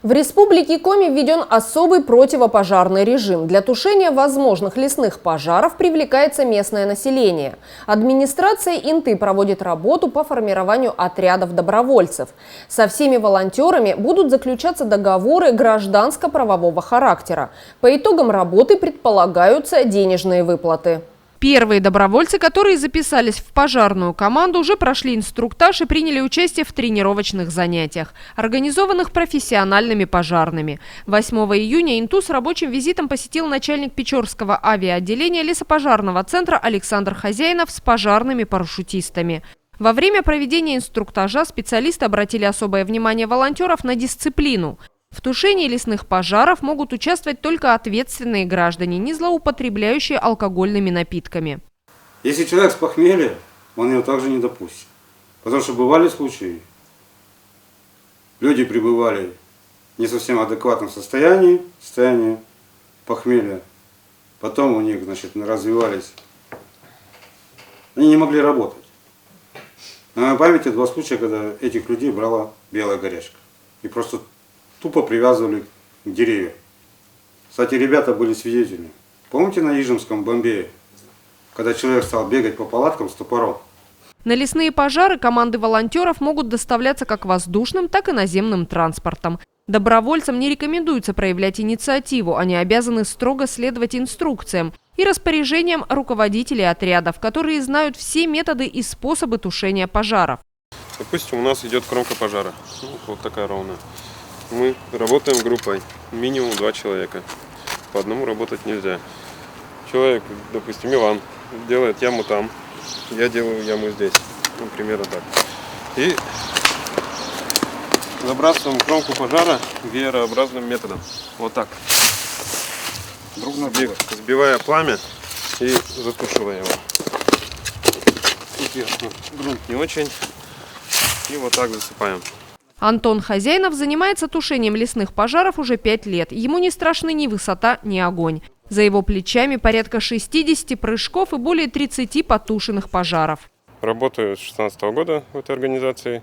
В Республике Коми введен особый противопожарный режим. Для тушения возможных лесных пожаров привлекается местное население. Администрация Инты проводит работу по формированию отрядов добровольцев. Со всеми волонтерами будут заключаться договоры гражданско-правового характера. По итогам работы предполагаются денежные выплаты. Первые добровольцы, которые записались в пожарную команду, уже прошли инструктаж и приняли участие в тренировочных занятиях, организованных профессиональными пожарными. 8 июня Инту с рабочим визитом посетил начальник Печорского авиаотделения лесопожарного центра Александр Хозяинов с пожарными парашютистами. Во время проведения инструктажа специалисты обратили особое внимание волонтеров на дисциплину. В тушении лесных пожаров могут участвовать только ответственные граждане, не злоупотребляющие алкогольными напитками. Если человек с похмелья, он его также не допустит. Потому что бывали случаи, люди пребывали в не совсем адекватном состоянии похмелья. Потом у них, развивались, они не могли работать. На моей памяти 2 случая, когда этих людей брала белая горячка. И просто тупо привязывали к деревьям. Кстати, ребята были свидетелями. Помните на Ижемском бомбе, когда человек стал бегать по палаткам с топором? На лесные пожары команды волонтеров могут доставляться как воздушным, так и наземным транспортом. Добровольцам не рекомендуется проявлять инициативу, они обязаны строго следовать инструкциям и распоряжениям руководителей отрядов, которые знают все методы и способы тушения пожаров. Допустим, у нас идет кромка пожара, вот такая ровная. Мы работаем группой, минимум 2 человека. По одному работать нельзя. Человек, допустим, Иван, делает яму там, я делаю яму здесь. Примерно так. И забрасываем кромку пожара веерообразным методом. Вот так. Друг на друга. Сбивая пламя и затушивая его. Тут грунт не очень. И вот так засыпаем. Антон Хозяинов занимается тушением лесных пожаров уже 5 лет. Ему не страшны ни высота, ни огонь. За его плечами порядка 60 прыжков и более 30 потушенных пожаров. Работаю с 2016 года в этой организации.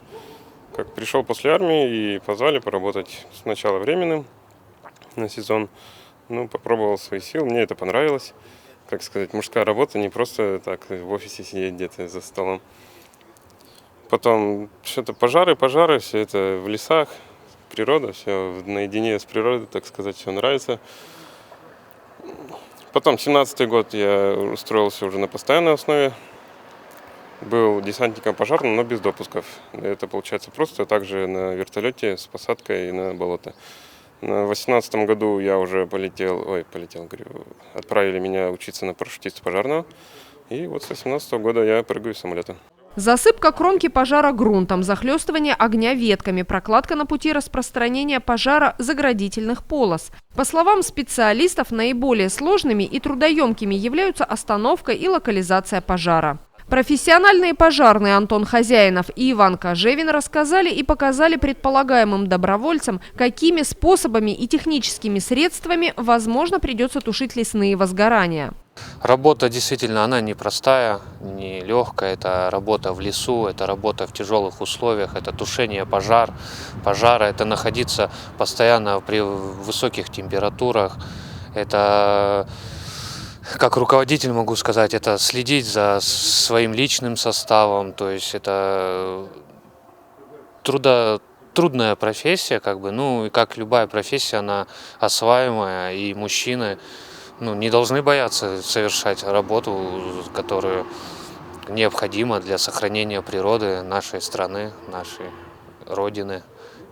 Как пришел после армии и позвали поработать сначала временным на сезон. Попробовал свои силы, мне это понравилось. Как сказать, мужская работа, не просто так в офисе сидеть где-то за столом. Потом что-то пожары, все это в лесах, природа, все наедине с природой, так сказать, все нравится. Потом 17-й год я устроился уже на постоянной основе. Был десантником пожарным, но без допусков. Это получается просто также на вертолете с посадкой на болото. В 2018 году я уже отправили меня учиться на парашютиста пожарного. И вот с 2018 года я прыгаю с самолета. Засыпка кромки пожара грунтом, захлестывание огня ветками, прокладка на пути распространения пожара заградительных полос. По словам специалистов, наиболее сложными и трудоемкими являются остановка и локализация пожара. Профессиональные пожарные Антон Хозяинов и Иван Кожевин рассказали и показали предполагаемым добровольцам, какими способами и техническими средствами, возможно, придется тушить лесные возгорания. Работа действительно, она непростая, не легкая. Это работа в лесу, это работа в тяжелых условиях, это тушение пожара, это находиться постоянно при высоких температурах. Это, как руководитель могу сказать, это следить за своим личным составом. То есть это трудная профессия, и как любая профессия, она осваиваемая, и мужчины не должны бояться совершать работу, которая необходима для сохранения природы нашей страны, нашей родины.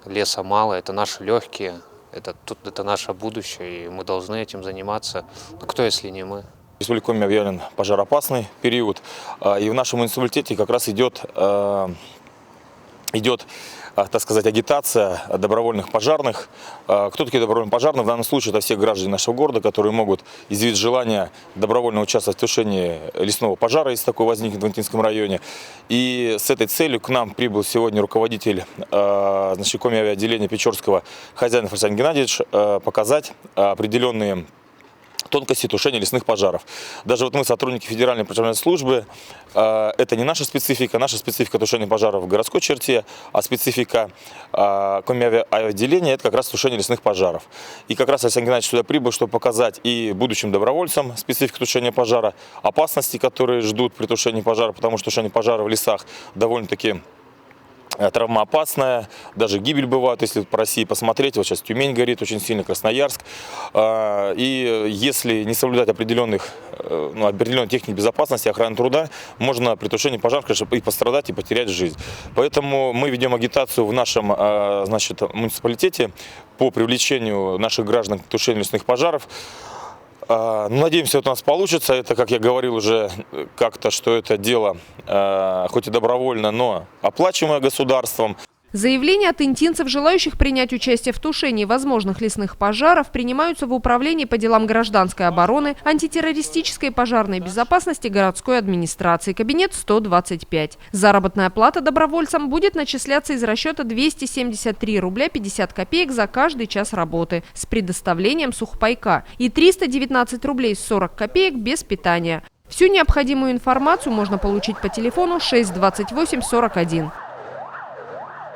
Леса мало, это наши легкие, это наше будущее, и мы должны этим заниматься. Кто, если не мы? В Республике Коми объявлен пожароопасный период, и в нашем муниципалитете как раз идет, так сказать, агитация добровольных пожарных. Кто такие добровольные пожарные? В данном случае это все граждане нашего города, которые могут изъявить желание добровольно участвовать в тушении лесного пожара, если такой возникнет в Интинском районе. И с этой целью к нам прибыл сегодня руководитель Коми авиаотделения Печорского Хозяинов Александр Геннадьевич показать определенные тонкости тушения лесных пожаров. Даже вот мы, сотрудники Федеральной пожарной службы, это не наша специфика тушения пожаров в городской черте, а специфика комавиаотделения – это как раз тушение лесных пожаров. И как раз Александр Геннадьевич сюда прибыл, чтобы показать и будущим добровольцам специфику тушения пожара, опасности, которые ждут при тушении пожара, потому что тушение пожара в лесах довольно-таки травмоопасная, даже гибель бывает, если по России посмотреть. Вот сейчас Тюмень горит очень сильно, Красноярск. И если не соблюдать определенной техники безопасности, охраны труда, можно при тушении пожара, конечно, и пострадать, и потерять жизнь. Поэтому мы ведем агитацию в нашем муниципалитете по привлечению наших граждан к тушению лесных пожаров. Надеемся, это у нас получится. Это, как я говорил уже как-то, что это дело хоть и добровольно, но оплачиваемое государством. Заявления от интинцев, желающих принять участие в тушении возможных лесных пожаров, принимаются в Управлении по делам гражданской обороны, антитеррористической и пожарной безопасности городской администрации, кабинет 125. Заработная плата добровольцам будет начисляться из расчета 273 рубля 50 копеек за каждый час работы с предоставлением сухпайка и 319 рублей 40 копеек без питания. Всю необходимую информацию можно получить по телефону 628 41.